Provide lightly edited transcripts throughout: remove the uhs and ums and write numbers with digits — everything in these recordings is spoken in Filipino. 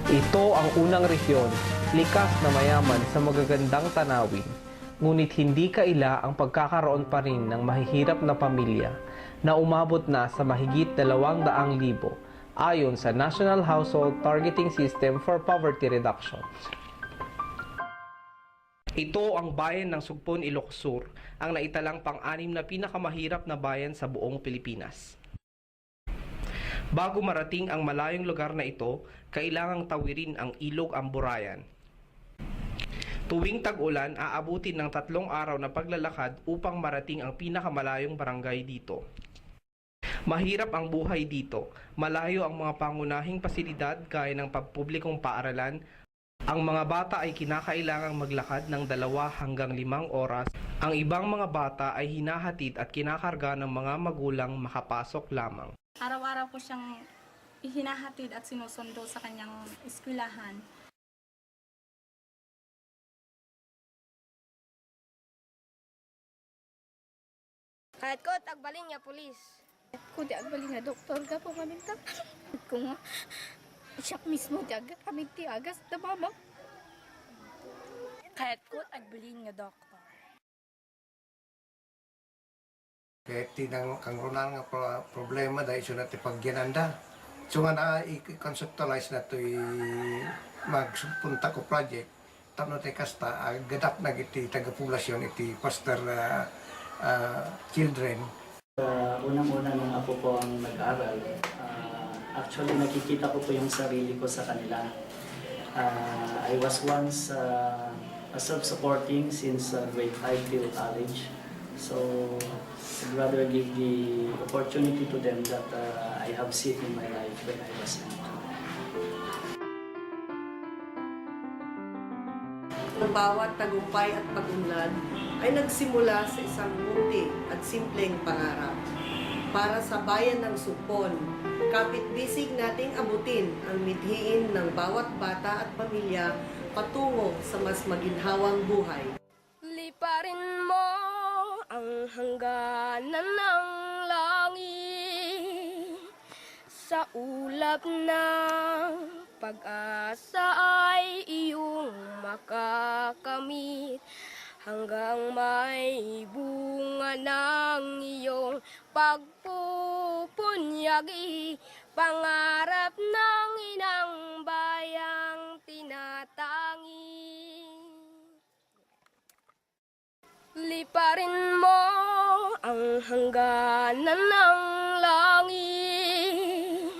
Ito ang unang rehiyon, likas na mayaman sa magagandang tanawin. Ngunit hindi kaila ang pagkakaroon pa rin ng mahihirap na pamilya na umabot na sa mahigit 200,000 ayon sa National Household Targeting System for Poverty Reduction. Ito ang bayan ng Sugpon, Ilocos Sur, ang naitalang pang-anim na pinakamahirap na bayan sa buong Pilipinas. Bago marating ang malayong lugar na ito, kailangang tawirin ang Ilog Amburayan. Tuwing tag-ulan, aabutin ng 3 araw na paglalakad upang marating ang pinakamalayong barangay dito. Mahirap ang buhay dito, malayo ang mga pangunahing pasilidad gaya ng pampublikong paaralan. Ang mga bata ay kinakailangang maglakad ng 2 hanggang 5 oras. Ang ibang mga bata ay hinahatid at kinakarga ng mga magulang makapasok lamang. Araw-araw ko siyang hinahatid at sinusundo sa kanyang eskwelahan. Kahit ko, tagbalin niya pulis. Ko di agbalin nga doktor ka po maminta. Ko nga, siya mismo di agad kami ti agas na mama. Kahit ko, tagbalin nga doktor. Kahit tinang kangrunan nga problema dahil siya natin pagginanda. So nga na i-conceptualize na ito magpunta ko project. Tapos natin kasta, gadap na iti tagapulasyon, iti foster children. Unang-una nung ako po ang nag-aral, actually nakikita ko po yung sarili ko sa kanila. I was once a self-supporting since grade 5 till college. So I'd rather give the opportunity to them that I have seen in my life when I was young. Ang bawat tagumpay at pag-unlad ay nagsimula sa isang munti at simpleng pangarap. Para sa bayan ng Sugpon, kapit-bisig nating abutin ang mithiin ng bawat bata at pamilya patungo sa mas maginhawang buhay. Liparin mo ang hangganan ng langit. Sa ulap ng pag-asa ay iyong makakamit. Hanggang may bunga ng iyong pagpupunyagi. Pangarap ng inang bayang tinatangi. Liparin mo ang hangganan ng langit.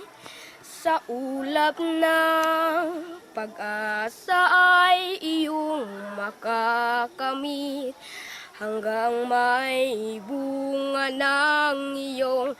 Sa ulap ng pag-asa ay iyong makakamit. Hanggang may bunga ng iyong